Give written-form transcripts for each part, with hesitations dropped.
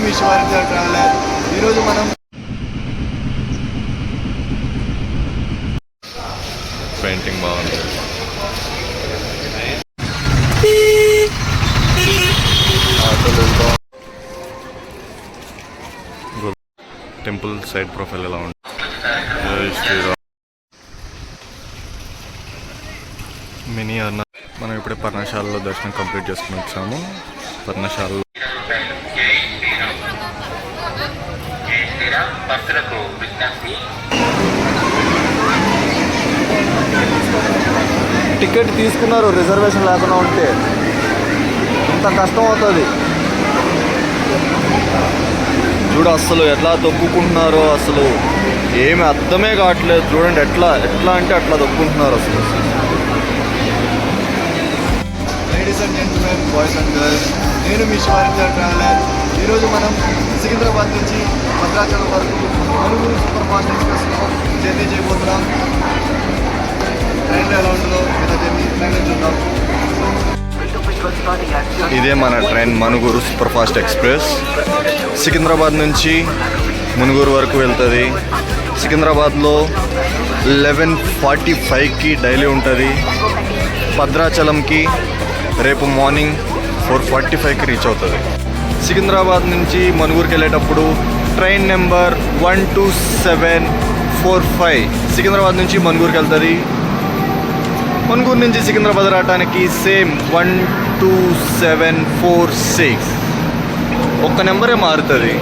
మీ Sivareddy traveller. ఈరోజు మనం painting బాగుంది. టెంపుల్ సైడ్ ప్రొఫైల్ ఎలా ఉంది? జై శ్రీరామ్. మినీ అన్న మనం ఇప్పుడే పర్ణశాలలో దర్శనం కంప్లీట్ చేసుకుని వచ్చాము. పర్ణశాలలో టికెట్ తీసుకున్నారు, రిజర్వేషన్ లేకుండా ఉంటే ఇంత కష్టం అవుతుంది. చూడు అసలు ఎట్లా తొక్కుకుంటున్నారో, అసలు ఏమి అర్థమే కావట్లేదు. చూడండి ఎట్లా అంటే అట్లా తొక్కుంటున్నారు అసలు. Ladies and gentlemen, boys and girls, నేను మీ శివారెడ్డి ట్రావెలర్. ఈరోజు మనం సికింద్రాబాద్ నుంచి భద్రాచలం వరకు మనుగురు సూపర్ ఫాస్ట్ ఎక్స్ప్రెస్లో జర్నీ చేయబోతున్నాం. ట్రైన్లో ఎలా ఉంటుందో ఇలా జర్నీ ట్రైన్లో చూద్దాం. ఇదే మన train Manuguru super fast express. Secunderabad నుంచి మునుగూరు వరకు వెళ్తుంది. సికింద్రాబాద్లో 11:45కి డైలీ ఉంటుంది. భద్రాచలంకి రేపు మార్నింగ్ 4:45కి రీచ్ అవుతుంది. సికింద్రాబాద్ నుంచి మనుగూరుకి వెళ్ళేటప్పుడు ట్రైన్ నెంబర్ 12745 సికింద్రాబాద్ నుంచి మనుగూరుకి వెళ్తుంది. మనుగూరు నుంచి సికింద్రాబాద్ రావడానికి సేమ్ 12746, ఒక్క నెంబరే మారుతుంది.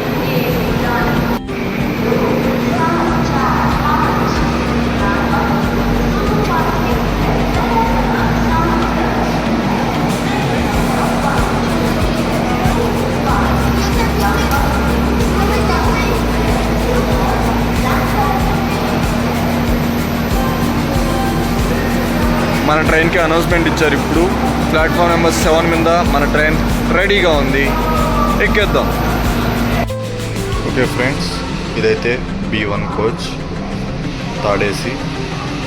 మన ట్రైన్కి అనౌన్స్మెంట్ ఇచ్చారు. ఇప్పుడు ప్లాట్ఫామ్ నెంబర్ 7 మీద మన ట్రైన్ రెడీగా ఉంది, ఎక్కేద్దాం. ఓకే ఫ్రెండ్స్, ఇదైతే B1 కోచ్ థర్డ్ ఏసీ.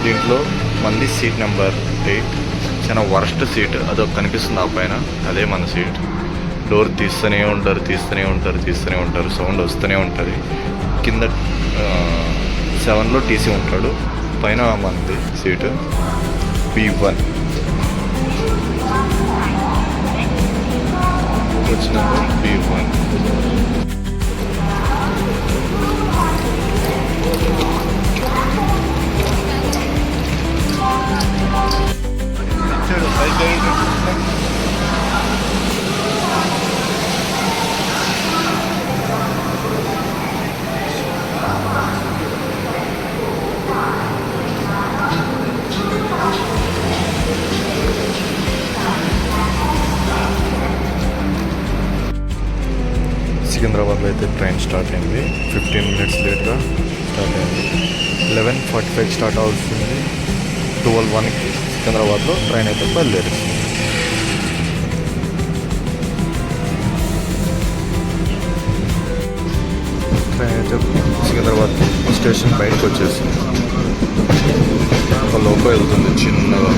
దీంట్లో మంది సీట్ నెంబర్ 8, చాలా వర్స్ట్ సీట్. అదొక కనిపిస్తుంది ఆ పైన, అదే మన సీట్. డోర్ తీస్తూనే ఉంటారు, సౌండ్ వస్తూనే ఉంటుంది. కింద 7లో టీసీ ఉంటాడు, పైన మనది సీటు B1. వచ్చిన B1. సికింద్రాబాద్లో అయితే ట్రైన్ స్టార్ట్ అయింది. 15 minutes లేట్గా స్టార్ట్ అయింది. 11:45 స్టార్ట్ అవుతుంది. 12:01కి సికింద్రాబాద్లో ట్రైన్ అయితే బయలుదేరుతుంది. ట్రైన్ అయితే సికింద్రాబాద్ స్టేషన్ బయటకు వచ్చేసింది. ఒక లోపల వెళ్తుంది చిన్నగా.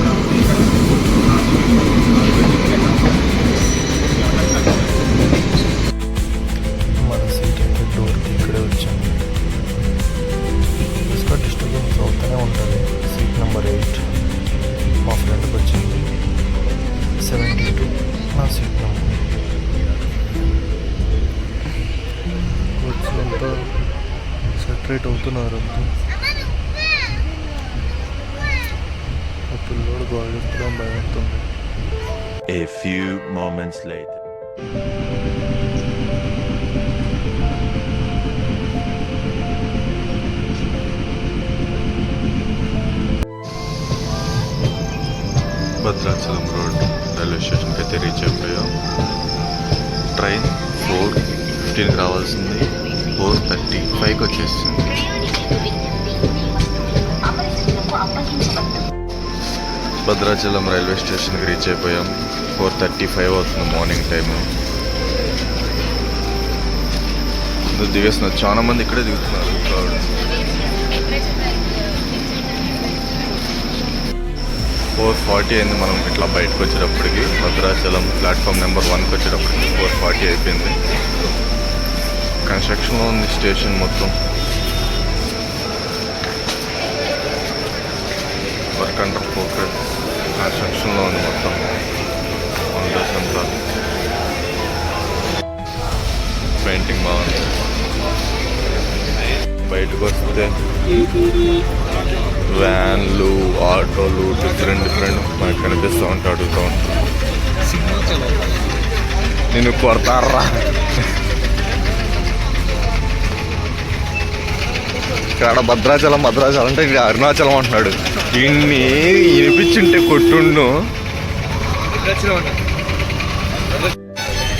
డిస్టర్బెన్స్ అవుతూనే ఉంటుంది. సీట్ నెంబర్ 8 మా ఫ్రెండ్కి వచ్చింది. 72 నా సీట్ నెంబర్. వచ్చేంత సెటరేట్ అవుతున్నారు అంతా. ఆ పిల్లోడు గోడ చెప్తాం భయపడుతుంది. A few moments later. Bhadrachalam road railway స్టేషన్కి అయితే రీచ్ అయిపోయాం. ట్రైన్ 4:15కి రావాల్సింది, 4:35కి వచ్చేసింది. భద్రాచలం రైల్వే స్టేషన్కి రీచ్ అయిపోయాం. 4:35 అవుతుంది మార్నింగ్ టైము. దిగేస్తున్నారు, చాలా మంది ఇక్కడే దిగుతున్నారు. క్రౌడ్ 4:40 అయింది మనం ఇట్లా బయటకు వచ్చేటప్పటికి. భద్రాచలం ప్లాట్ఫామ్ నెంబర్ 1కి వచ్చేటప్పటికి 4:40 అయిపోయింది. కన్స్ట్రక్షన్లో ఉంది స్టేషన్ మొత్తం. Work under progress. కన్స్ట్రక్షన్లో ఉంది మొత్తం. అంతా పెయింటింగ్ బాగుంది. బయటకు వస్తే వ్యాన్లు, ఆటోలు డిఫరెంట్ మనకు కనిపిస్తూ ఉంటాయి. అడుగుతూ ఉంటారు, నేను కొడతారా ఇక్కడ భద్రాచలం అంటే ఇక్కడ అరుణాచలం అంటున్నాడు. ఇన్ని వినిపించుంటే కొట్టుండు.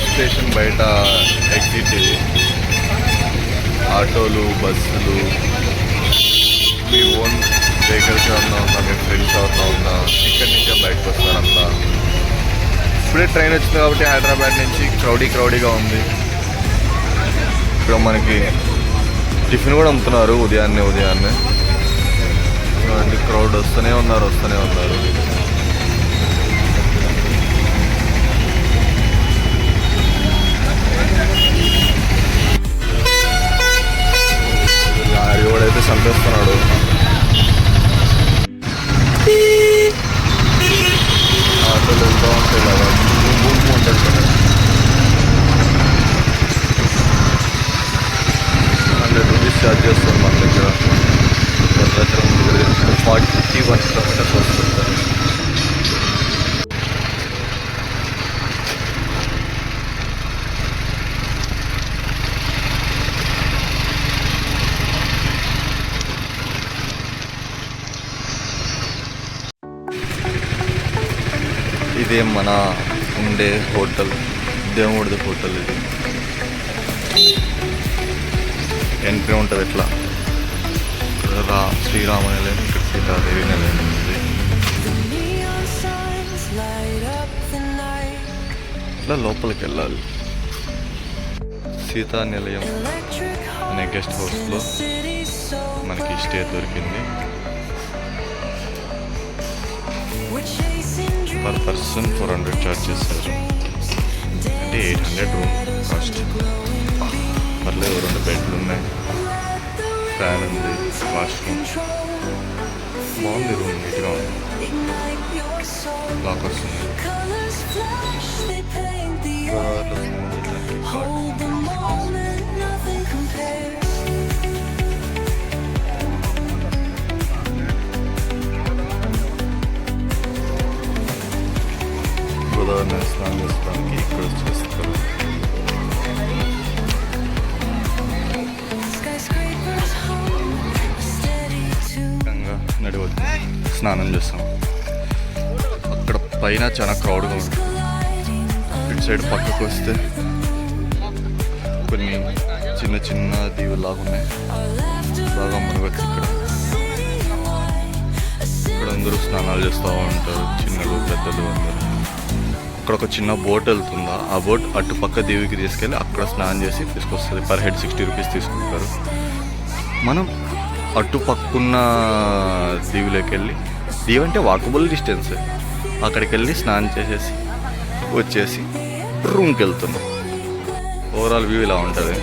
స్టేషన్ బయట ఎగ్జిట్ ఇది. ఆటోలు, బస్సులు, మీ ఓన్ వెహికల్స్ ఏమన్నా ఉన్నా, మీ ఫ్రెండ్స్ ఏమన్నా ఉన్నా ఇక్కడి నుంచే బయటకు వస్తారంతా. ఇప్పుడే ట్రైన్ వచ్చింది కాబట్టి హైదరాబాద్ నుంచి క్రౌడీగా ఉంది. ఇక్కడ మనకి టిఫిన్ కూడా అమ్ముతున్నారు ఉదయాన్నే. క్రౌడ్ వస్తూనే ఉన్నారు. లారీ కూడా అయితే చంపేస్తున్నాడు. ఆటోలు వెళ్తూ ఉంటాయి కదా, ఉంటుంది కదా. 100 రూపీస్ ఛార్జ్ చేస్తారు మన దగ్గర. భద్రాచలం దగ్గర 41 కిలోమీటర్స్ వస్తుంది. ఇదే మన ఉండే హోటల్, దేవుడిది హోటల్ ఇది. ఎంట్రీ ఉంటుంది ఇట్లా. శ్రీరామ నిలయం, ఇక్కడ సీతాదేవి నిలయం ఉంది. ఇట్లా లోపలికి వెళ్ళాలి. సీతా నిలయం అనే గెస్ట్ హౌస్లో మనకి స్టే దొరికింది. పర్ పర్సన్ 400 ఛార్జ్ చేశారు. అంటే 800 రూమ్ కాస్ట్. పర్లేదు, 2 బెడ్లు ఉన్నాయి, ఫ్యాన్ ఉంది, వాష్రూమ్ బాగుంది. రూమ్ నీట్గా ఉంది. లాకర్స్ ఉన్నాయి. గోదావరి స్నానం చేసుకోవడానికి ఇక్కడ వచ్చేస్తారు. నడివద్దు, స్నానం చేస్తాం. అక్కడ పైన చాలా క్రౌడ్గా ఉంటుంది. ఇటు సైడ్ పక్కకు వస్తే కొన్ని చిన్న దీవులాగా ఉన్నాయి. బాగా మునగచ్చు. ఇక్కడ అందరూ స్నానాలు చేస్తూ ఉంటారు, చిన్నలు పెద్దలు అందరూ. అక్కడ ఒక చిన్న బోట్ వెళ్తుందా, ఆ బోట్ అటు పక్క దీవికి తీసుకెళ్ళి అక్కడ స్నానం చేసి తీసుకొస్తుంది. పర్ హెడ్ 60 రూపీస్ తీసుకుంటారు. మనం అటు పక్కున్న దీవులోకి వెళ్ళి, దీవి అంటే వాకబుల్ డిస్టెన్స్, అక్కడికి వెళ్ళి స్నానం చేసేసి వచ్చేసి రూమ్కి వెళ్తున్నాం. ఓవరాల్ వ్యూ ఇలా ఉంటుంది.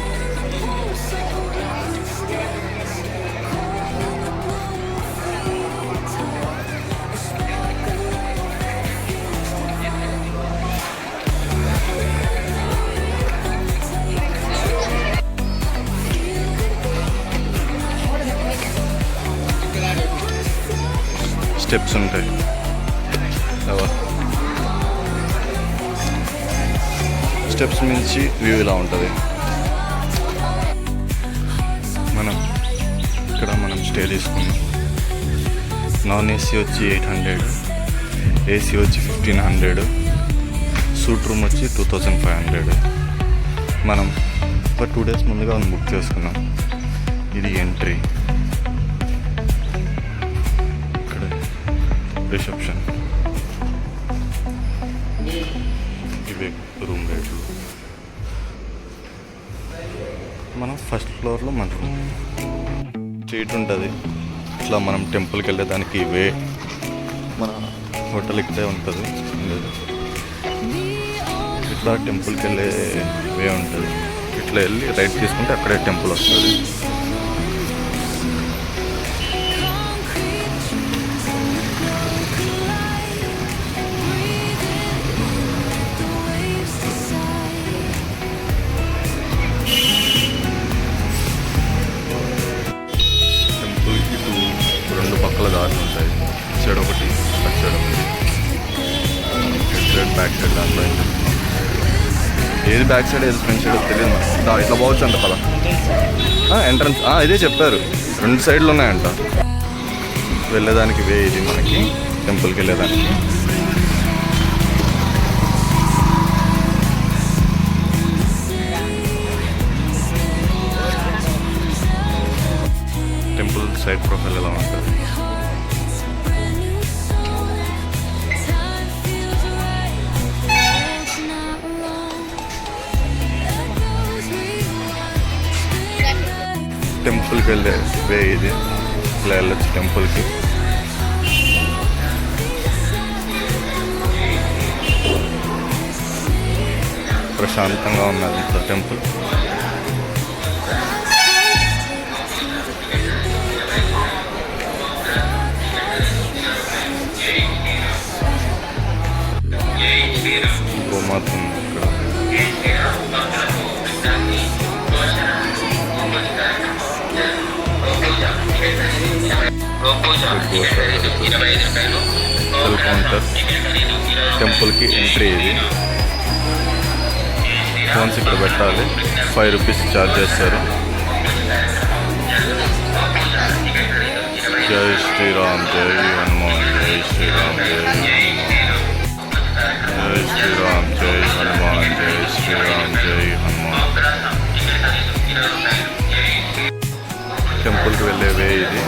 స్టెప్స్ ఉంటాయి. స్టెప్స్ మించి వ్యూ ఇలా ఉంటుంది. మనం స్టే తీసుకున్నాం. నాన్ ఏసీ వచ్చి 800, ఏసీ వచ్చి 1500, సూట్ రూమ్ వచ్చి 2500. మనం ఒక 2 days ముందుగా బుక్ చేసుకున్నాం. ఇది ఎంట్రీ. రిసెప్షన్. ఇవే రూమ్ రేట్లు. మనం ఫస్ట్ ఫ్లోర్లో మన రూమ్. స్ట్రీట్ ఉంటుంది. ఇట్లా మనం టెంపుల్కి వెళ్ళేదానికి ఇవే మన హోటల్ ఇక్కడే ఉంటుంది. ఇట్లా టెంపుల్కి వెళ్ళే వే ఉంటుంది. ఇట్లా వెళ్ళి రైట్ తీసుకుంటే అక్కడే టెంపుల్ వస్తుంది. టెంపుల్ ఇటు 2 పక్కల దారులు ఉంటాయి. ఇటు సైడ్ ఒకటి, అటు సైడ్ ఒకటి. ఇటు సైడ్ బ్యాక్ సైడ్ దాంట్లో ఏది బ్యాక్ సైడ్ ఏది ఫ్రంట్ సైడ్ తెలియదు మనకి. ఇట్లా పోవచ్చు అంట కదా ఎంట్రన్స్. ఇదే చెప్పారు, 2 సైడ్లు ఉన్నాయంట. వెళ్ళేదానికి వే ఇది మనకి, టెంపుల్కి వెళ్ళేదానికి. టెంపుల్ సైడ్ ప్రొఫైల్ ఎలా ఉంటుంది. టెంపుల్కి వెళ్ళే వే ఇది, ఇలా వెళ్ళొచ్చు టెంపుల్కి. ప్రశాంతంగా ఉన్నది ఇంట్లో టెంపుల్. గోమాత ఉంది ఇక్కడ. Cell counter. టెంపుల్కి ఎంట్రీ ఇది. ఫోన్స్ ఇక్కడ పెట్టాలి, 5 రూపీస్ ఛార్జ్ చేస్తారు. జై శ్రీరామ్ జై హనుమాన్, జై శ్రీరామ్ జై హనుమాన్, జై శ్రీరామ్ జై హనుమాన్, జై శ్రీరామ్ జై హనుమాన్. టెంపుల్కి వెళ్ళే వే ఇది.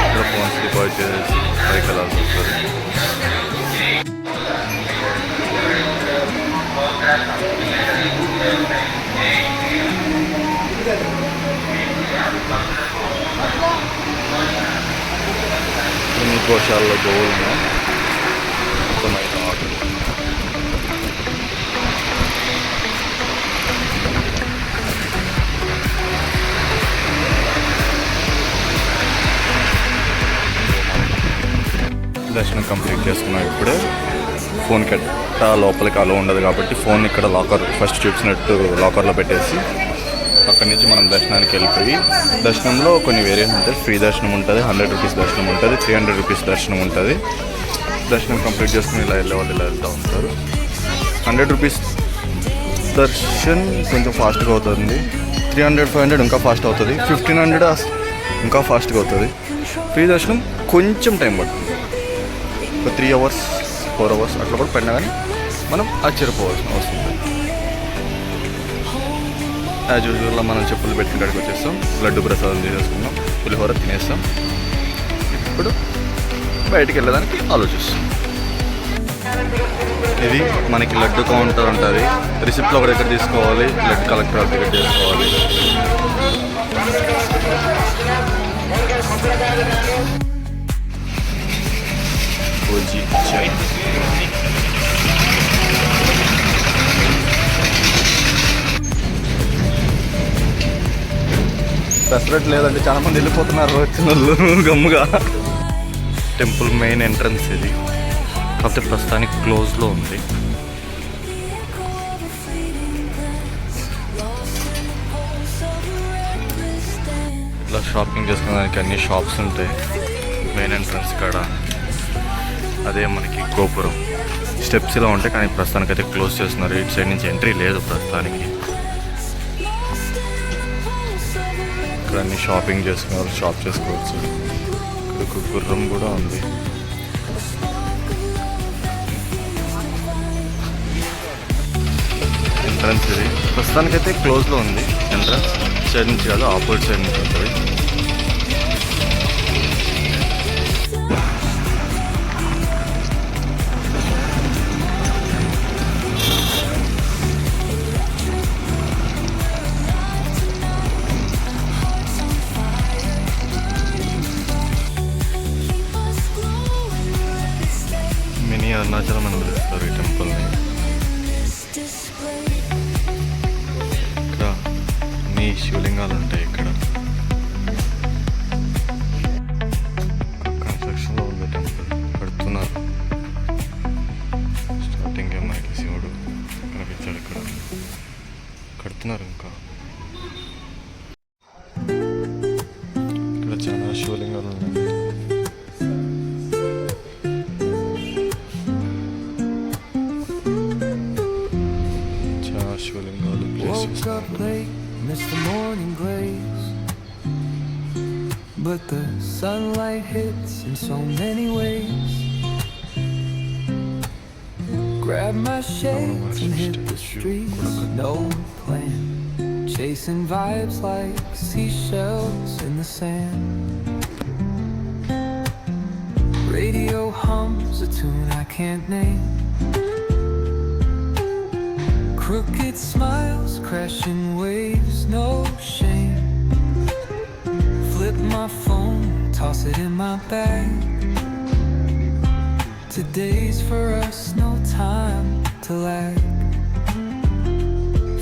ఇక్కడ ఫోన్స్ డిపాజిట్ చేసి పైకి వెళ్ళాల్సి వస్తుంది. గోశాలలో గోవులు మొత్తమైన ఆటలు. దర్శనం కంప్లీట్ చేసుకున్నాం. ఇప్పుడే ఫోన్ కట్ట లోపలికి అలో ఉండదు కాబట్టి ఫోన్ ఇక్కడ లాకర్ ఫస్ట్ చూపించినట్టు లాకర్లో పెట్టేసి అక్కడి నుంచి మనం దర్శనానికి వెళ్ళిపోయి, దర్శనంలో కొన్ని వేరియంట్స్ ఉంటాయి. ఫ్రీ దర్శనం ఉంటుంది, 100 రూపీస్ దర్శనం ఉంటుంది, 300 రూపీస్ దర్శనం ఉంటుంది. దర్శనం కంప్లీట్ చేసుకుని ఇలా వెళ్ళే వాళ్ళు ఇలా వెళ్తూ ఉంటారు. 100 రూపీస్ దర్శనం కొంచెం ఫాస్ట్గా అవుతుంది. 300, 500 ఇంకా ఫాస్ట్ అవుతుంది. 1500 ఇంకా ఫాస్ట్గా అవుతుంది. ఫ్రీ దర్శనం కొంచెం టైం పడుతుంది, ఒక 3 అవర్స్ 4 అవర్స్ అట్లా కూడా పడినా కానీ మనం ఆశ్చర్యపోవాల్సిన అవసరం లేదు. యాజ్ యూజువల్గా మనం చెప్పులు పెట్టిన కాడికి వచ్చేస్తాం, లడ్డు ప్రసాదం చేసేసుకున్నాం, పులిహోర తినేస్తాం. ఇప్పుడు బయటికి వెళ్ళడానికి ఆలోచిస్తాం. ఇది మనకి లడ్డు కౌంటర్ ఉంటుంది. రిసిప్ట్లో ఒక దగ్గర తీసుకోవాలి, లడ్డు కలెక్టర్ దగ్గర చేసుకోవాలి. ఓజీ చాయ్. పెసరట్ లేదండి, చాలా మంది వెళ్ళిపోతున్నారు వచ్చిన వాళ్ళు గమ్ముగా. టెంపుల్ మెయిన్ ఎంట్రన్స్ ఇది, కాకపోతే ప్రస్తుతానికి క్లోజ్లో ఉంది. ఇట్లా షాపింగ్ చేసుకోవడానికి అన్ని షాప్స్ ఉంటాయి మెయిన్ ఎంట్రన్స్ కాడ. అదే మనకి గోపురం. స్టెప్స్ ఇలా ఉంటాయి కానీ ప్రస్తుతానికి అయితే క్లోజ్ చేస్తున్నారు. ఇటు సైడ్ నుంచి ఎంట్రీ లేదు ప్రస్తుతానికి. ఇక్కడ అన్ని షాపింగ్ చేసుకోవాలి, షాప్ చేసుకోవచ్చు. ఇక్కడ ఒక గుర్రం కూడా ఉంది. ఎంట్రన్స్ ఇది ప్రస్తుతానికైతే క్లోజ్లో ఉంది. ఎంట్రన్స్ సైడ్ నుంచి కాదు, ఆపోజిట్ సైడ్ నుంచి ఉంటుంది. అరుణాచలం అని పిలుస్తారు ఈ టెంపుల్ని. శివలింగాలు ఉంటాయి ఇక్కడ. కన్స్ట్రక్షన్లో ఉంది టెంపుల్, కడుతున్నారు. స్టార్టింగ్ మనకి శివుడు కనిపించాడు ఇక్కడ, కడుతున్నారు. ఇంకా ఇక్కడ చాలా శివలింగాలు ఉన్నాయి. శివలింగాలు Woke up late, missed the morning glaze, but the sunlight hits in so many ways. Grabbed my shades and hit the streets, no plan, chasing vibes like seashells in the sand. Radio hums a tune I can't name. Crooked smiles, crashing waves, no shame. Flip my phone, toss it in my bag. Today's for us, no time to lag.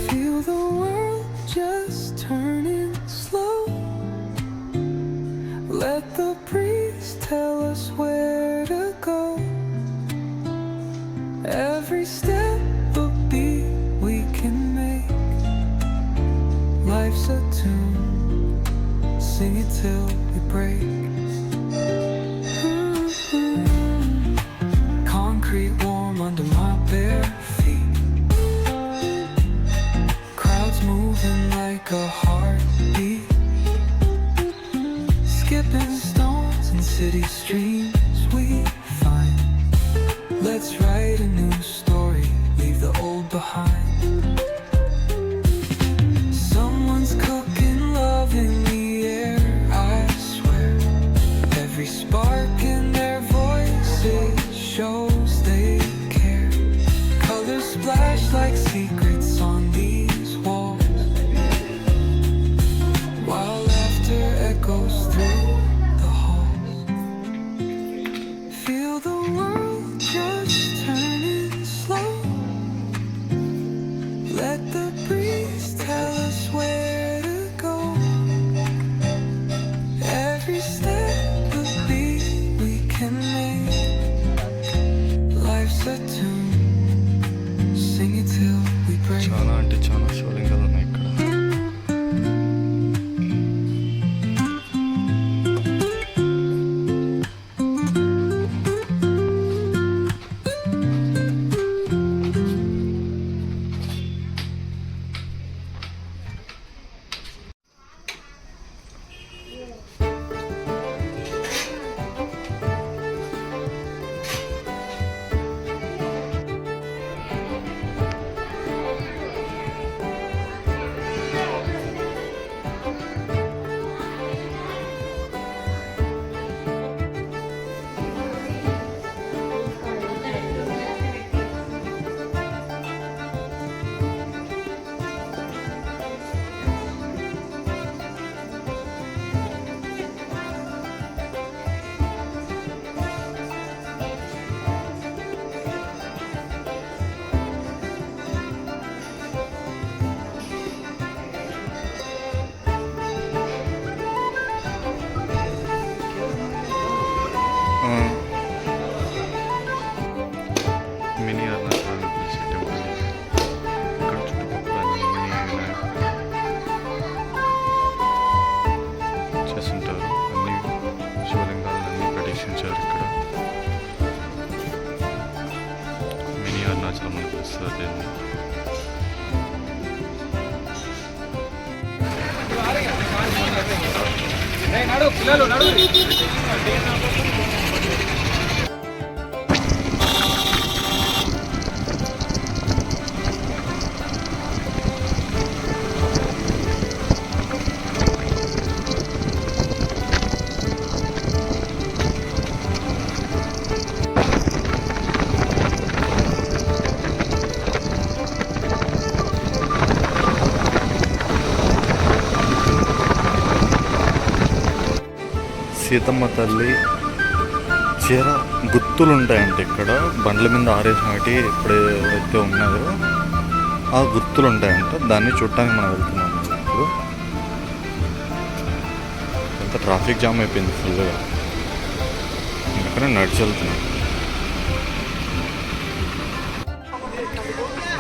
Feel the world just turning slow. Let the breeze tell us where to go. Every step a beat we can make. Life's a tune, sing it till we break. Concrete warm under my bare feet. Crowds moving like a heartbeat. Skipping stones in city streams we find. Let's write a new story, leave the old behind. Someone's cooking love in the air, I swear. Every spark in their voices shows they care. Colors splash like secrets on these walls, while laughter echoes through the halls. Feel the world just turning slow. Let the breeze tell us where to go. Every step a beat we can make. Life's a tune, sing it till we break. చాలా అంటే చాలా శివలింగాలు ఉన్నాయి ఇక్కడ. Mini Arunachalam పిలిచే temple ఇది. ఇక్కడ చుట్టుపక్కల అన్ని చేస్తుంటారు. అన్ని శివలింగాలన్నీ ప్రతిష్ఠించారు ఇక్కడ. మినీ అరుణాచలం అని పిలుస్తారు దీన్ని. సీతమ్మ తల్లి చీర గుర్తులు ఉంటాయంట ఇక్కడ. బండ్ల మీద ఆరేసినవి ఎప్పుడైతే ఉన్నాయో ఆ గుర్తులు ఉంటాయంట. దాన్ని చూడటానికి మనం వెళ్తున్నాం ఇప్పుడు. అంత ట్రాఫిక్ జామ్ అయిపోయింది ఫుల్గా, అందుకనే నడిచి వెళ్తున్నాం.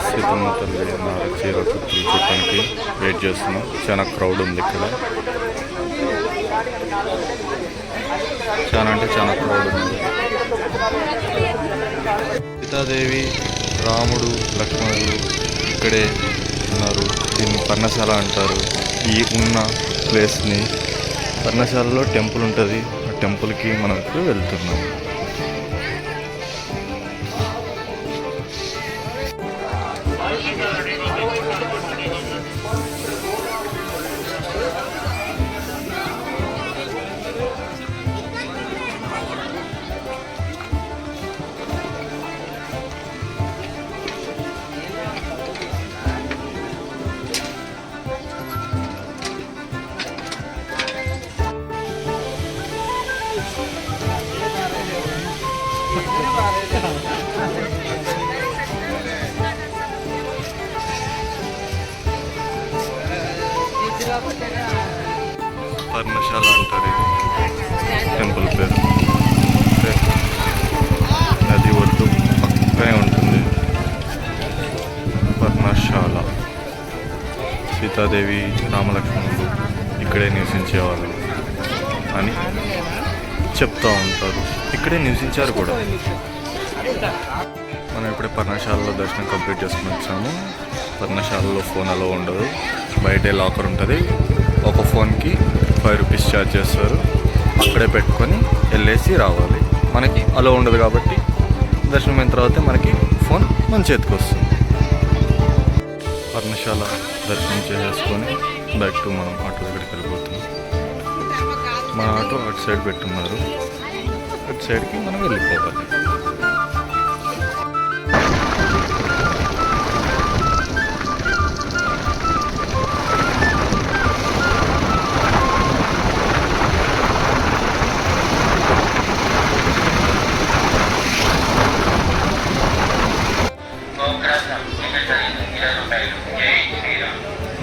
సీతమ్మ తల్లి నార చీర కుర్చీ చూడటానికి వెయిట్ చేస్తున్నాం. చాలా క్రౌడ్ ఉంది ఇక్కడ, చాలా అంటే చాలా క్రౌడ్ ఉంది. సీతాదేవి, రాముడు, లక్ష్మణుడు ఇక్కడే ఉన్నారు. దీన్ని పర్ణశాల అంటారు. ఈ ఉన్న ప్లేస్ని పర్ణశాలలో టెంపుల్ ఉంటుంది. ఆ టెంపుల్కి మనం ఇప్పుడు వెళ్తున్నాం. పర్ణశాల అంటారు ఇది టెంపుల్ పేరు. నది ఒడ్డు పక్కనే ఉంటుంది పర్ణశాల. సీతాదేవి, రామలక్ష్మణులు ఇక్కడే నివసించేవాళ్ళు అని చెప్తూ ఉంటారు. ఇక్కడే నివసించారు కూడా. మనం ఇప్పుడే పర్ణశాలలో దర్శనం కంప్లీట్ చేసుకుని వచ్చాము. పర్ణశాలలో ఫోన్ అలో ఉండదు, బయటే లాకర్ ఉంటుంది. ఒక ఫోన్కి 5 రూపీస్ ఛార్జ్ చేస్తారు. అక్కడే పెట్టుకొని వెళ్ళేసి రావాలి. మనకి అలో ఉండదు కాబట్టి దర్శనం అయిన తర్వాత మనకి ఫోన్ మన చేతికి వస్తుంది. పర్ణశాల దర్శనం చేసేసుకొని బ్యాక్ టు మనం ఆటో దగ్గరికి వెళ్ళిపోతున్నాం. మన ఆటో అటు సైడ్ పెట్టున్నారు, అటు సైడ్కి మనం వెళ్ళిపోవాలి.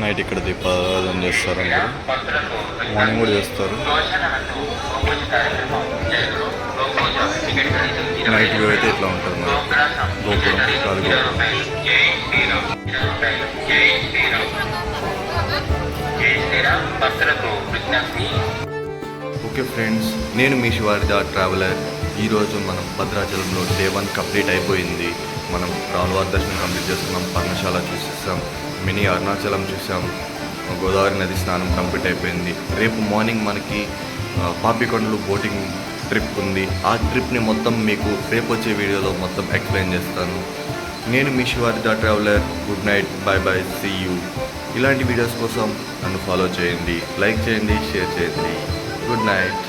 నైట్ ఇక్కడ దీపారాధన చేస్తారండి. మార్నింగ్ కూడా చేస్తారు. నైట్ వ్యూ అయితే ఇట్లా ఉంటుంది మరి. గోపురం, రాజగోపురం. ఓకే ఫ్రెండ్స్, నేను మీ శివారిద ట్రావెలర్. ఈరోజు మనం భద్రాచలంలో డే 1 కంప్లీట్ అయిపోయింది. మనం రాములవారి దర్శనం కంప్లీట్ చేసుకున్నాం, పర్ణశాల చూసేసాం, మినీ అరుణాచలం చూసాం, గోదావరి నది స్నానం కంప్లీట్ అయిపోయింది. రేపు మార్నింగ్ మనకి పాపికొండలు బోటింగ్ ట్రిప్ ఉంది. ఆ ట్రిప్ని మొత్తం మీకు రేపు వచ్చే వీడియోలో మొత్తం ఎక్స్ప్లెయిన్ చేస్తాను. నేను మీ శివారిద traveller. Good night, bye bye, see you. ఇలాంటి వీడియోస్ కోసం నన్ను ఫాలో చేయండి, లైక్ చేయండి, షేర్ చేయండి. Good night.